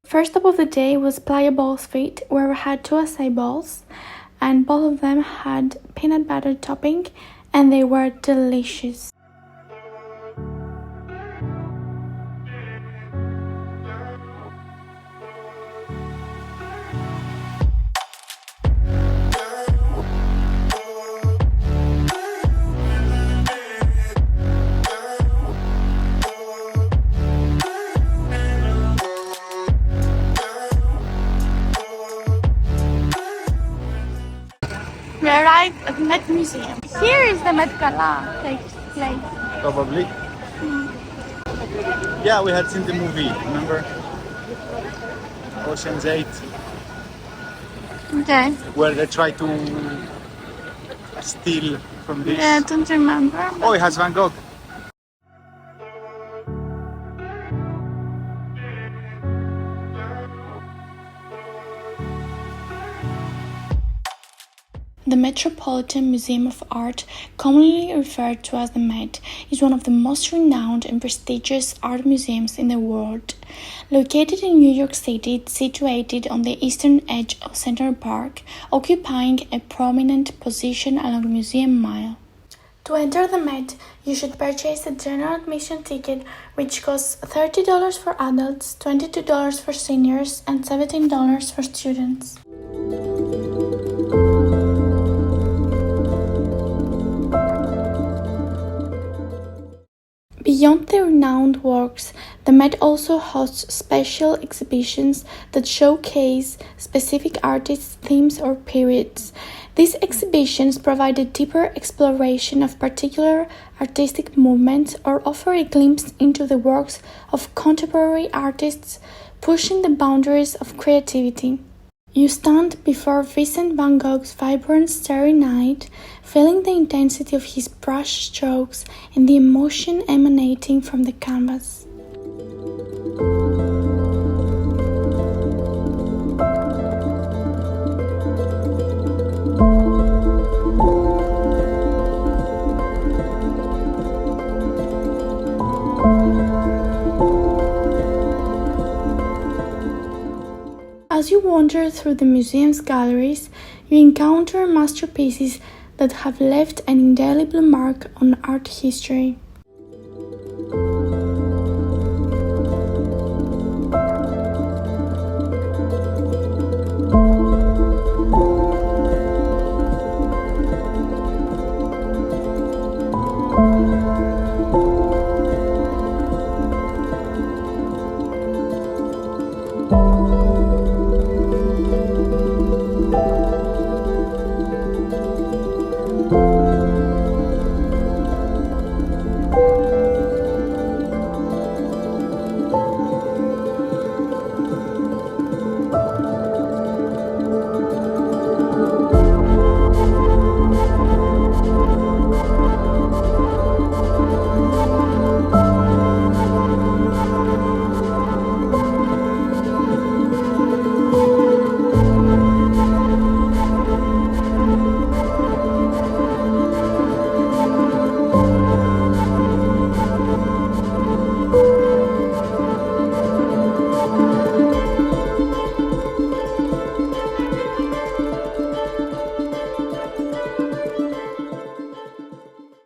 First stop of the day was Playa Ball Street, where we had two acai balls, and both of them had peanut butter topping, and they were delicious. We arrived at the Met Museum. Here is the Met Gala takes place. Probably. Yeah, we had seen the movie, remember? Ocean's 8. Okay. Where they try to steal from this. Yeah, I don't remember. Oh, it has Van Gogh. The Metropolitan Museum of Art, commonly referred to as the Met, is one of the most renowned and prestigious art museums in the world. Located in New York City, it's situated on the eastern edge of Central Park, occupying a prominent position along the Museum Mile. To enter the Met, you should purchase a general admission ticket, which costs $30 for adults, $22 for seniors, and $17 for students. Beyond the renowned works, the Met also hosts special exhibitions that showcase specific artists, themes, or periods. These exhibitions provide a deeper exploration of particular artistic movements or offer a glimpse into the works of contemporary artists, pushing the boundaries of creativity. You stand before Vincent van Gogh's vibrant Starry Night, feeling the intensity of his brush strokes and the emotion emanating from the canvas. As you wander through the museum's galleries, you encounter masterpieces that have left an indelible mark on art history.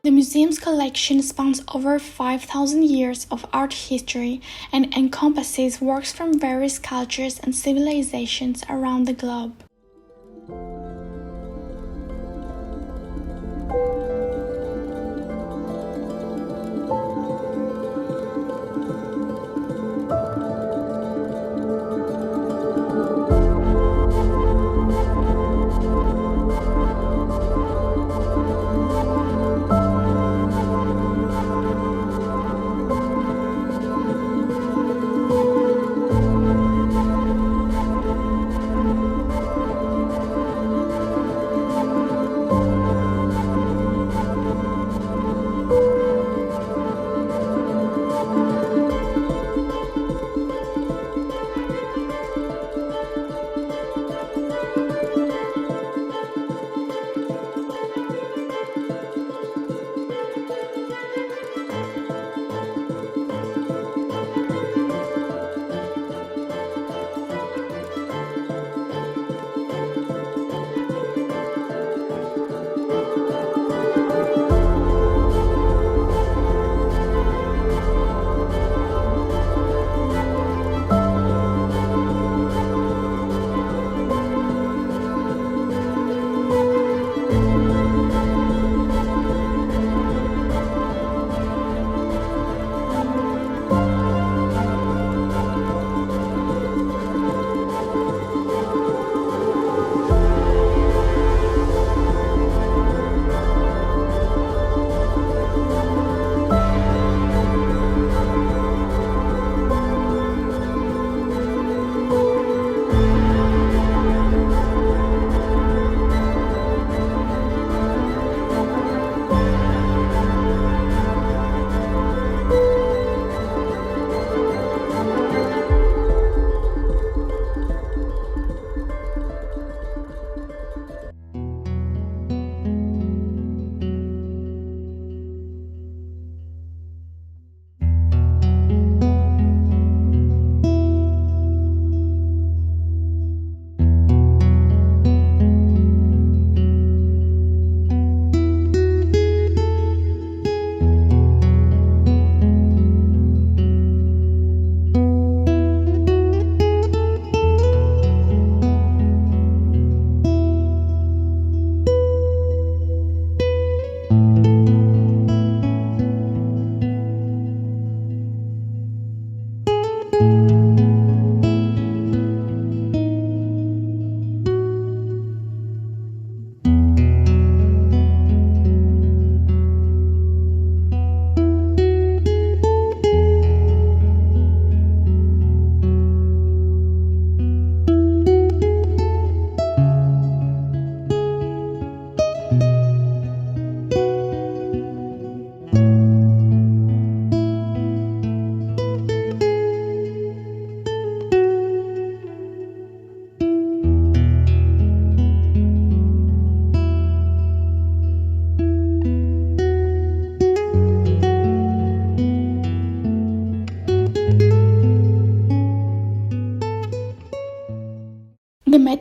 The museum's collection spans over 5,000 years of art history and encompasses works from various cultures and civilizations around the globe.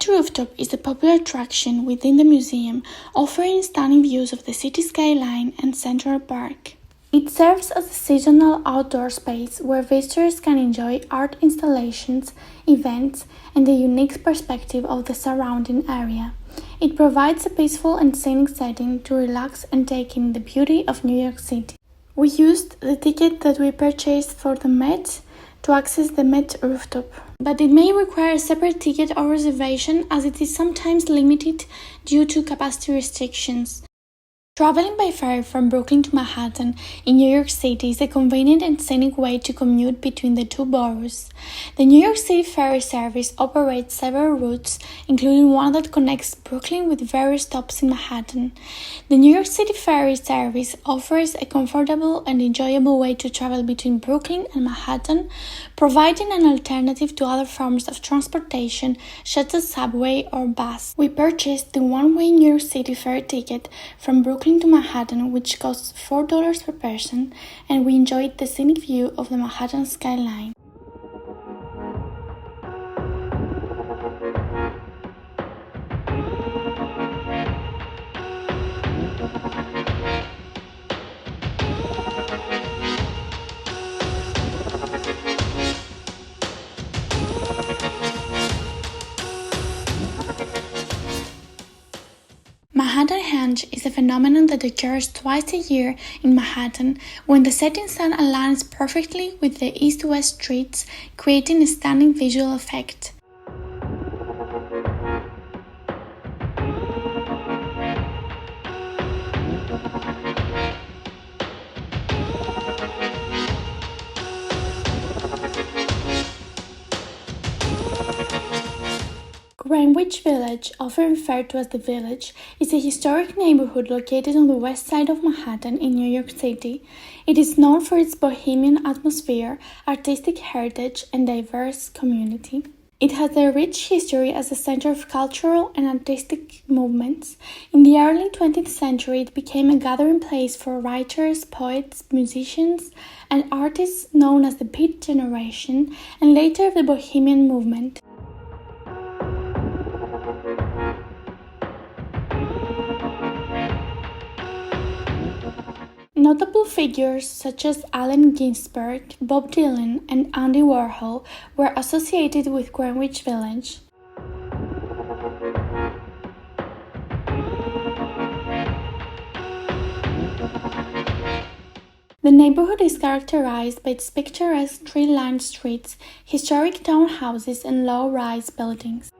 Met Rooftop is a popular attraction within the museum, offering stunning views of the city skyline and Central Park. It serves as a seasonal outdoor space where visitors can enjoy art installations, events, and the unique perspective of the surrounding area. It provides a peaceful and scenic setting to relax and take in the beauty of New York City. We used the ticket that we purchased for the Met to access the Met Rooftop, but it may require a separate ticket or reservation as it is sometimes limited due to capacity restrictions. Traveling by ferry from Brooklyn to Manhattan in New York City is a convenient and scenic way to commute between the two boroughs. The New York City ferry service operates several routes, including one that connects Brooklyn with various stops in Manhattan. The New York City ferry service offers a comfortable and enjoyable way to travel between Brooklyn and Manhattan, providing an alternative to other forms of transportation such as subway or bus. We purchased the one-way New York City ferry ticket from Brooklyn to Manhattan, which costs $4 per person, and we enjoyed the scenic view of the Manhattan skyline. Manhattanhenge is a phenomenon that occurs twice a year in Manhattan when the setting sun aligns perfectly with the east-west streets, creating a stunning visual effect. Greenwich Village, often referred to as the Village, is a historic neighborhood located on the west side of Manhattan in New York City. It is known for its bohemian atmosphere, artistic heritage, and diverse community. It has a rich history as a center of cultural and artistic movements. In the early 20th century, it became a gathering place for writers, poets, musicians, and artists known as the Beat Generation, and later the Bohemian Movement. Notable figures such as Allen Ginsberg, Bob Dylan, and Andy Warhol were associated with Greenwich Village. The neighborhood is characterized by its picturesque tree-lined streets, historic townhouses, and low-rise buildings.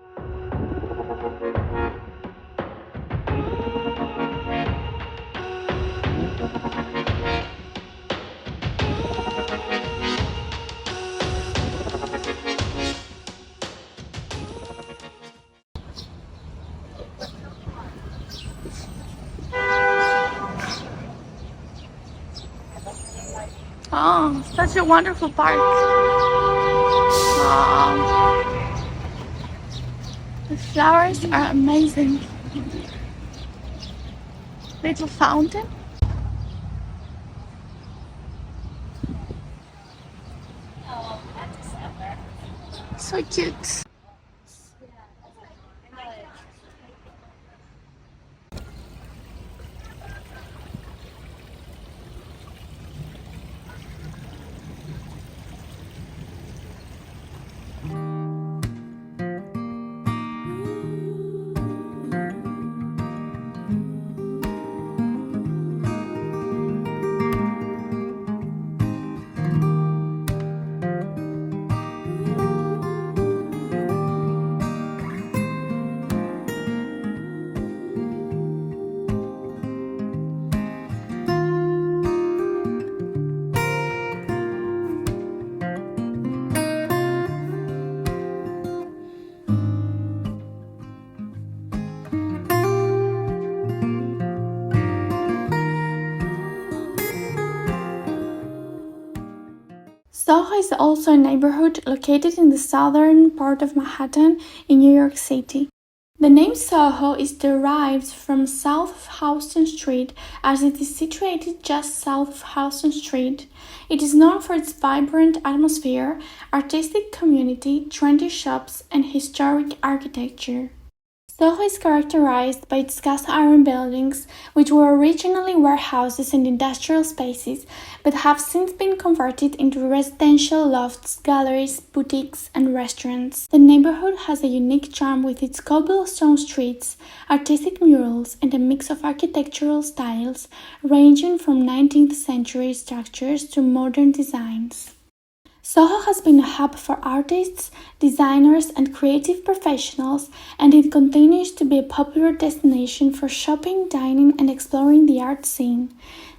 Oh, such a wonderful park. The flowers are amazing. Little fountain. So cute. Soho is also a neighborhood located in the southern part of Manhattan in New York City. The name Soho is derived from south of Houston Street, as it is situated just south of Houston Street. It is known for its vibrant atmosphere, artistic community, trendy shops, and historic architecture. Soho is characterized by its cast iron buildings, which were originally warehouses and industrial spaces, but have since been converted into residential lofts, galleries, boutiques, and restaurants. The neighborhood has a unique charm with its cobblestone streets, artistic murals, and a mix of architectural styles ranging from 19th century structures to modern designs. Soho has been a hub for artists, designers, and creative professionals, and it continues to be a popular destination for shopping, dining, and exploring the art scene.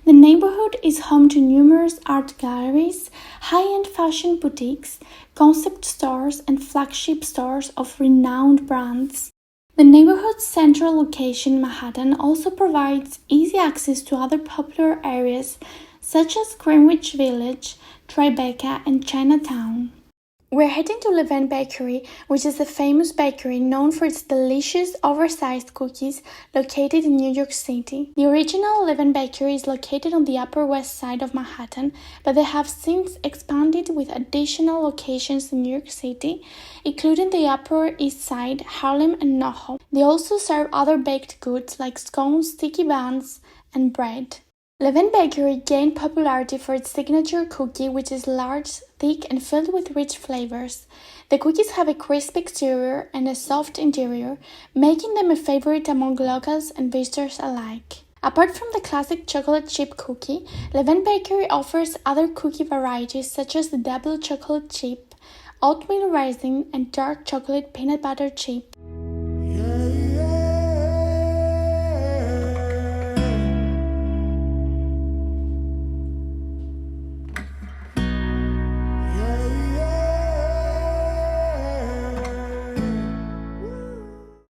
The neighborhood is home to numerous art galleries, high-end fashion boutiques, concept stores, and flagship stores of renowned brands. The neighborhood's central location in Manhattan also provides easy access to other popular areas such as Greenwich Village, Tribeca, and Chinatown. We're heading to LEVAIN Bakery, which is a famous bakery known for its delicious, oversized cookies located in New York City. The original LEVAIN Bakery is located on the Upper West Side of Manhattan, but they have since expanded with additional locations in New York City, including the Upper East Side, Harlem, and NoHo. They also serve other baked goods like scones, sticky buns, and bread. LEVAIN Bakery gained popularity for its signature cookie, which is large, thick, and filled with rich flavors. The cookies have a crisp exterior and a soft interior, making them a favorite among locals and visitors alike. Apart from the classic chocolate chip cookie, LEVAIN Bakery offers other cookie varieties such as the double chocolate chip, oatmeal raisin, and dark chocolate peanut butter chip.